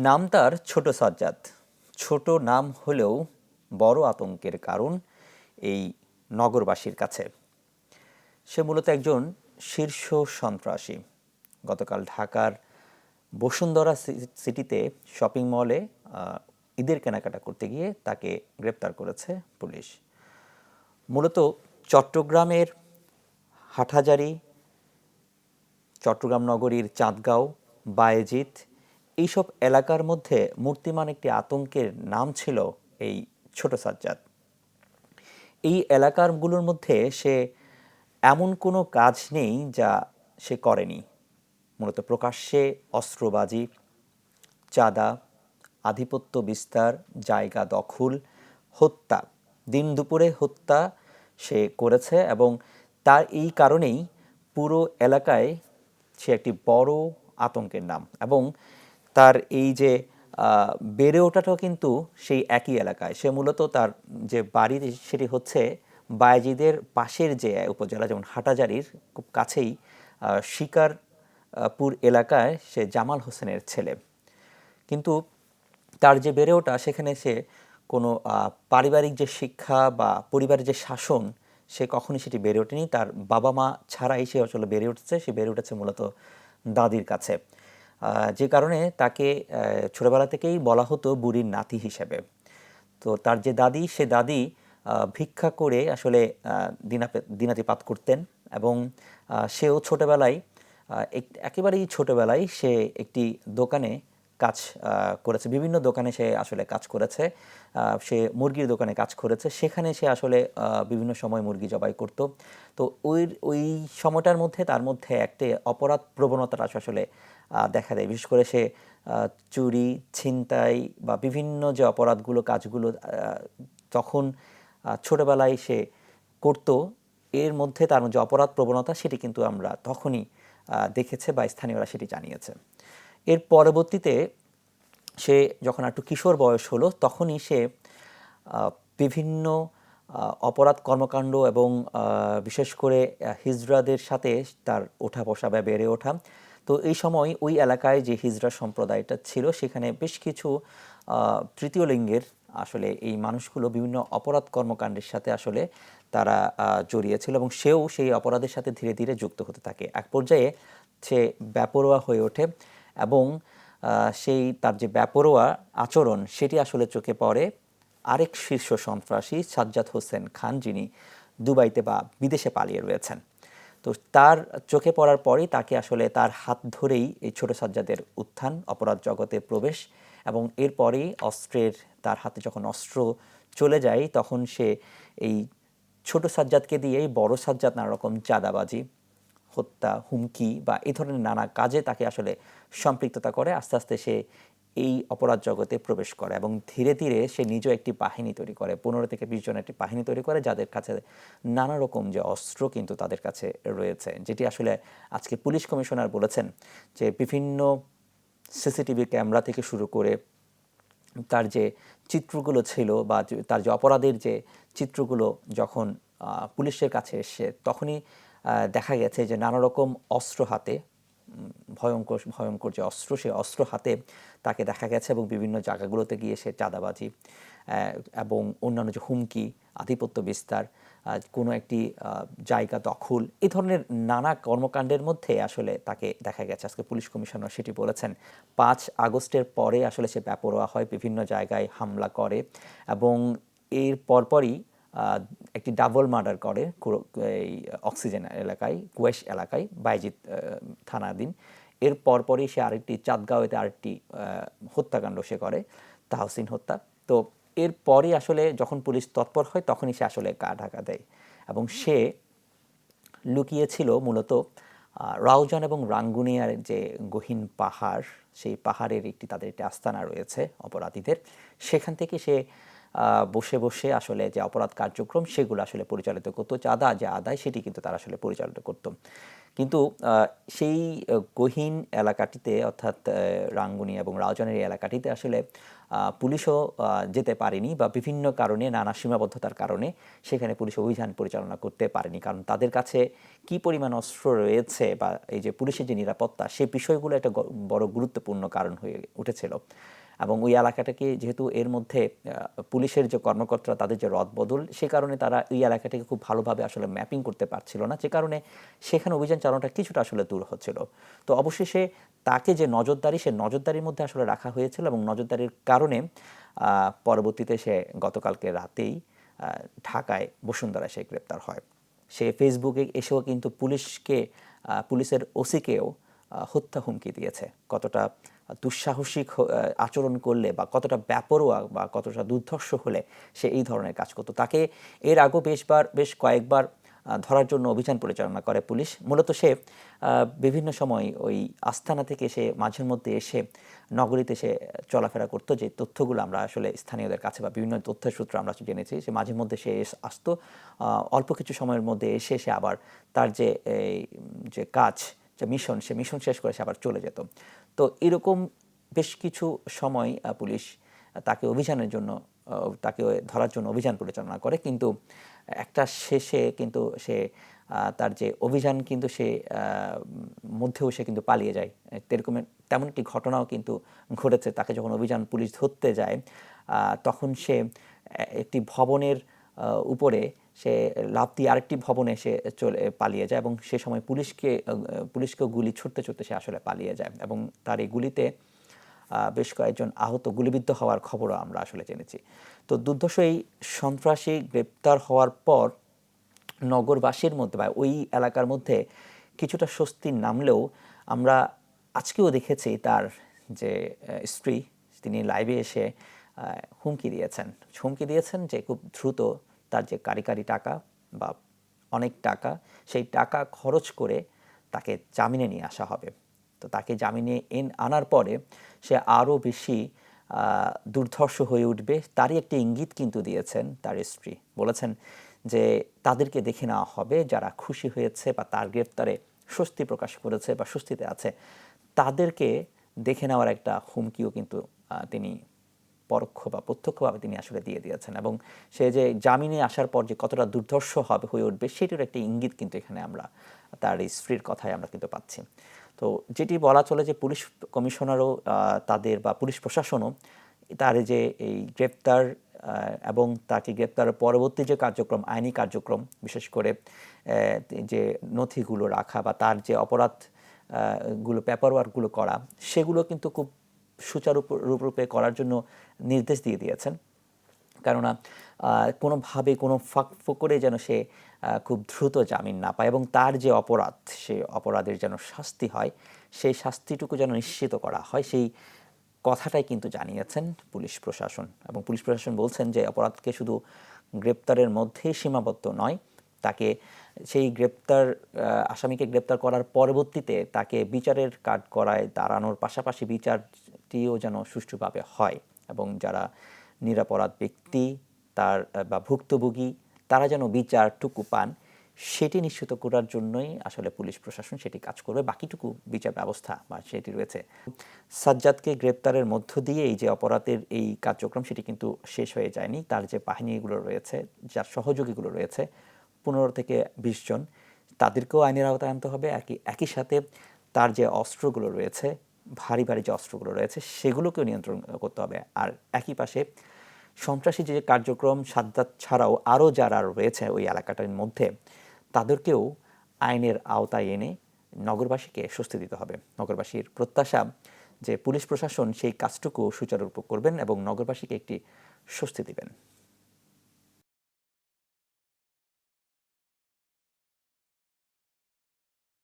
নাম তার ছোট সাজ্জাদ। ছোট নাম হলেও বড় আতঙ্কের কারণ এই নগরবাসীর কাছে। সে মূলত একজন শীর্ষ সন্ত্রাসী। গতকাল ঢাকার বসুন্ধরা সিটিতে শপিং মলে ঈদের কেনাকাটা করতে গিয়ে তাকে গ্রেপ্তার করেছে পুলিশ। মূলত চট্টগ্রামের হাটহাজারী, চট্টগ্রাম নগরীর চাঁদগাঁও, বায়েজিদ এইসব এলাকার মধ্যে মূর্তিমান একটি আতঙ্কের নাম ছিল এই ছোট সাজ্জাদ। এই এলাকাগুলোর মধ্যে সে এমন কোনো কাজ নেই যা সে করেনি। মূলত প্রকাশ্যে অস্ত্রবাজি, চাঁদা, আধিপত্য বিস্তার, জায়গা দখল, হত্যা, দিন দুপুরে হত্যা সে করেছে এবং তার এই কারণেই পুরো এলাকায় সে একটি বড় আতঙ্কের নাম। এবং তার এই যে বেড়ে ওঠাটাও কিন্তু সেই একই এলাকায়। সে মূলত তার যে বাড়ি সেটি হচ্ছে বায়েজিদের পাশের যে উপজেলা, যেমন হাটহাজারীর খুব কাছেই শিকারপুর এলাকায় সে জামাল হোসেনের ছেলে। কিন্তু তার যে বেড়ে ওঠা, সেখানে সে কোনো পারিবারিক যে শিক্ষা বা পরিবারের যে শাসন, সে কখনই সেটি বেড়ে ওঠেনি। তার বাবা মা ছাড়াই সে আসলে বেড়ে উঠছে। সে বেড়ে উঠেছে মূলত দাদির কাছে, যে কারণে তাকে ছোটবেলা থেকেই বলা হতো বুড়ির নাতি হিসেবে। তো তার যে দাদি, সে দাদি ভিক্ষা করে আসলে দিনাতিপাত করতেন এবং সেও ছোটবেলায় একেবারেই ছোটবেলায় সে একটি দোকানে কাজ করেছে। বিভিন্ন দোকানে সে আসলে কাজ করেছে। সে মুরগির দোকানে কাজ করেছে। সেখানে সে আসলে বিভিন্ন সময় মুরগি জবাই করত। তো ওই সময়টার মধ্যে তার মধ্যে একটা অপরাধ প্রবণতাটা আসলে দেখা দেয়। বিশেষ করে সে চুরি, ছিনতাই বা বিভিন্ন যে অপরাধগুলো, কাজগুলো তখন ছোটবেলায় সে করত, এর মধ্যে তার যে অপরাধ প্রবণতা, সেটি কিন্তু আমরা তখনই দেখেছে বা স্থানীয়রা সেটি জানিয়েছে। এর পরবর্তীতে সে যখন একটু কিশোর বয়স হলো, তখনই সে বিভিন্ন অপরাধ কর্মকাণ্ড এবং বিশেষ করে হিজড়াদের সাথে তার ওঠা বসা বা বেড়ে ওঠা। তো এই সময় ওই এলাকায় যে হিজড়া সম্প্রদায়টা ছিল, সেখানে বেশ কিছু তৃতীয় লিঙ্গের আসলে এই মানুষগুলো বিভিন্ন অপরাধ কর্মকাণ্ডের সাথে আসলে তারা জড়িয়ে ছিল এবং সেও সেই অপরাধের সাথে ধীরে ধীরে যুক্ত হতে থাকে। এক পর্যায়ে সে বেপরোয়া হয়ে ওঠে এবং সেই তার যে বেপরোয়া আচরণ, সেটি আসলে চোখে পড়ে আরেক শীর্ষ সন্ত্রাসী সাজ্জাদ হোসেন খান, যিনি দুবাইতে বা বিদেশে পালিয়ে রয়েছেন। তো তার চোখে পড়ার পরেই তাকে আসলে তার হাত ধরেই এই ছোট সাজ্জাদের উত্থান, অপরাধ জগতে প্রবেশ এবং এরপরেই তার হাতে যখন অস্ত্র চলে যায়, তখন সে এই ছোট সাজ্জাদকে দিয়েই বড় সাজ্জাদ নানা রকম চাঁদাবাজি, হত্যা, হুমকি বা এই ধরনের নানা কাজে তাকে আসলে সম্পৃক্ততা করে। আস্তে আস্তে সে এই অপরাধ জগতে প্রবেশ করে এবং ধীরে ধীরে সে নিজেও একটি বাহিনী তৈরি করে, 15 থেকে 20 জনের একটি বাহিনী তৈরি করে, যাদের কাছে নানা রকম যে অস্ত্র কিন্তু তাদের কাছে রয়েছে। যেটি আসলে আজকে পুলিশ কমিশনার বলেছেন যে বিভিন্ন সিসিটিভি ক্যামেরা থেকে শুরু করে তার যে চিত্রগুলো ছিল বা তার যে অপরাধের যে চিত্রগুলো যখন পুলিশের কাছে এসে, তখনই দেখা গেছে যে নানা রকম অস্ত্র হাতে, ভয়ঙ্কর ভয়ঙ্কর যে অস্ত্র, সেই অস্ত্র হাতে তাকে দেখা গেছে এবং বিভিন্ন জায়গাগুলোতে গিয়ে সে চাঁদাবাজি এবং অন্যান্য যে হুমকি, আধিপত্য বিস্তার, কোনো একটি জায়গা দখল, এই ধরনের নানা কর্মকাণ্ডের মধ্যে আসলে তাকে দেখা গেছে। আজকে পুলিশ কমিশনার সেটি বলেছেন। 5 আগস্টের পরে আসলে সে বেপরোয়া হয়, বিভিন্ন জায়গায় হামলা করে এবং এর পরপরই একটি ডাবল মার্ডার করে এই অক্সিজেন এলাকায়, কুয়েশ এলাকায়, বায়েজিদ থানাধীন। এর পরপরই সে আরেকটি চাঁদগাঁওতে আরেকটি হত্যাকাণ্ড সে করে, তাহসিন হত্যা। তো এরপরই আসলে যখন পুলিশ তৎপর হয়, তখনই সে আসলে গা ঢাকা দেয় এবং সে লুকিয়েছিল মূলত রাউজান এবং রাঙ্গুনিয়ার যে গহীন পাহাড়, সেই পাহাড়ের তাদের একটি আস্তানা রয়েছে অপরাধীদের। সেখান থেকে সে বসে বসে আসলে যে অপরাধ কার্যক্রম, সেগুলো আসলে পরিচালিত করতো। চাঁদা যে আদায়, সেটি কিন্তু তারা আসলে পরিচালিত করতো। কিন্তু সেই গহীন এলাকাটিতে অর্থাৎ রাঙ্গুনি এবং রাউজানের এই এলাকাটিতে আসলে পুলিশও যেতে পারেনি বা বিভিন্ন কারণে নানা সীমাবদ্ধতার কারণে সেখানে পুলিশ অভিযান পরিচালনা করতে পারেনি, কারণ তাদের কাছে কি পরিমাণ অস্ত্র রয়েছে বা এই যে পুলিশের যে নিরাপত্তা সেই বিষয়গুলো একটা বড় গুরুত্বপূর্ণ কারণ হয়ে উঠেছিল। এবং ওই এলাকাটাকে যেহেতু এর মধ্যে পুলিশের যে কর্মকর্তারা তাদের যে রদবদল, সে কারণে তারা ওই এলাকাটাকে খুব ভালোভাবে আসলে ম্যাপিং করতে পারছিল না, যে কারণে সেখানে অভিযান চালানোটা কিছুটা আসলে দূর হচ্ছিল। তো অবশেষে তাকে যে নজরদারি, সে নজরদারির মধ্যে আসলে রাখা হয়েছিল এবং নজরদারির কারণে পরবর্তীতে সে গতকালকে রাতেই ঢাকায় বসুন্ধরায় সে গ্রেপ্তার হয়। সে ফেসবুকে এসেও কিন্তু পুলিশের ওসিকেও হত্যা হুমকি দিয়েছে। কতটা দুঃসাহসিক আচরণ করলে বা কতটা বেপরোয়া বা কতটা দুর্ধর্ষ হলে সে এই ধরনের কাজ করতো, তাকে এর আগেও বেশ কয়েকবার ধরার জন্য অভিযান পরিচালনা করে পুলিশ। মূলত সে বিভিন্ন সময় ওই আস্তানা থেকে সে মাঝের মধ্যে এসে নগরীতে সে চলাফেরা করতো, যে তথ্যগুলো আমরা আসলে স্থানীয়দের কাছে বা বিভিন্ন তথ্যের সূত্র আমরা জেনেছি। সে মাঝে মধ্যে সে আসতো, অল্প কিছু সময়ের মধ্যে এসে সে আবার তার যে কাজ, যে মিশন, সে মিশন শেষ করে সে আবার চলে যেত। তো এরকম বেশ কিছু সময় পুলিশ তাকে ধরার জন্য অভিযান পরিচালনা করে, কিন্তু একটা শেষে কিন্তু সে তার যে অভিযান কিন্তু মধ্যেও সে কিন্তু পালিয়ে যায়। তেমন একটি ঘটনাও কিন্তু ঘটেছে। তাকে যখন অভিযান পুলিশ ধরতে যায় তখন সে একটি ভবনের উপরে সে লাফ দিয়ে আরেকটি ভবনে সে পালিয়ে যায় এবং সে সময় পুলিশকে গুলি ছুটতে ছুটতে সে আসলে পালিয়ে যায় এবং তার এই গুলিতে বেশ কয়েকজন আহত, গুলিবিদ্ধ হওয়ার খবরও আমরা আসলে জেনেছি। তো দুর্ধর্ষ এই সন্ত্রাসী গ্রেপ্তার হওয়ার পর নগরবাসীর মধ্যে বা ওই এলাকার মধ্যে কিছুটা স্বস্তি নামলেও আমরা আজকেও দেখেছি তার যে স্ত্রী, তিনি লাইভে এসে হুমকি দিয়েছেন যে খুব দ্রুত তার যে কারিগরি টাকা বা অনেক টাকা, সেই টাকা খরচ করে তাকে জামিনে নিয়ে আসা হবে। তো তাকে জামিনে আনার পরে সে আরও বেশি দুর্ধর্ষ হয়ে উঠবে, তারই একটি ইঙ্গিত কিন্তু দিয়েছেন তার স্ত্রী। বলেছেন যে তাদেরকে দেখে নেওয়া হবে যারা খুশি হয়েছে বা তার গ্রেপ্তারে স্বস্তি প্রকাশ করেছে বা স্বস্তিতে আছে, তাদেরকে দেখে নেওয়ার একটা হুমকিও কিন্তু তিনি পরোক্ষ বা প্রত্যক্ষভাবে তিনি আসলে দিয়ে দিয়েছেন। এবং সে যে জামিনে আসার পর যে কতটা দুর্ধর্ষ হয়ে উঠবে সেটির একটা ইঙ্গিত কিন্তু এখানে আমরা তার স্ত্রীর কথায় আমরা কিন্তু পাচ্ছি। তো যেটি বলা চলে যে পুলিশ কমিশনারও তাদের বা পুলিশ প্রশাসনও তার যে এই গ্রেপ্তার এবং তাকে গ্রেপ্তারের পরবর্তী যে কার্যক্রম, আইনি কার্যক্রম, বিশেষ করে যে নথিগুলো রাখা বা তার যে অপরাধ পেপার ওয়ার্কগুলো করা, সেগুলো কিন্তু খুব সুচারুরূপে করার জন্য নির্দেশ দিয়ে দিয়েছেন। কেননা কোনোভাবে কোনো ফাঁক-ফোকরে যেন সে খুব দ্রুত জামিন না পায় এবং তার যে অপরাধ, সে অপরাধের যেন শাস্তি হয়, সেই শাস্তিটুকু যেন নিশ্চিত করা হয়, সেই কথাটাই কিন্তু জানিয়েছেন পুলিশ প্রশাসন। এবং পুলিশ প্রশাসন বলছেন যে অপরাধকে শুধু গ্রেপ্তারের মধ্যেই সীমাবদ্ধ নয়, তাকে সেই আসামিকে গ্রেপ্তার করার পরবর্তীতে তাকে বিচারের কাঠগড়ায় দাঁড়ানোর পাশাপাশি বিচারটিও যেন সুষ্ঠুভাবে হয় এবং যারা নিরপরাধ ব্যক্তি বা ভুক্তভোগী তারা যেন বিচারটুকু পান, সেটি নিশ্চিত করার জন্যই আসলে পুলিশ প্রশাসন সেটি কাজ করবে। বাকিটুকু বিচার ব্যবস্থা বা সেটি রয়েছে। সাজ্জাদকে গ্রেপ্তারের মধ্য দিয়েই যে অপরাধের এই কার্যক্রম সেটি কিন্তু শেষ হয়ে যায়নি। তার যে বাহিনীগুলো রয়েছে, যার সহযোগীগুলো রয়েছে 15 থেকে 20 জন, তাদেরকেও আইনের আওতায় আনতে হবে। একই সাথে তার যে অস্ত্রগুলো রয়েছে, ভারী যে অস্ত্রগুলো রয়েছে, সেগুলোকেও নিয়ন্ত্রণ করতে হবে। আর একই পাশে সন্ত্রাসী যে কার্যক্রম সাজ্জাদ ছাড়াও আরও যারা রয়েছে ওই এলাকাটার মধ্যে, তাদেরকেও আইনের আওতায় এনে নগরবাসীকে স্বস্তি দিতে হবে। নগরবাসীর প্রত্যাশা যে পুলিশ প্রশাসন সেই কাজটুকু সুচারুরূপে করবেন এবং নগরবাসীকে একটি স্বস্তি দিবেন।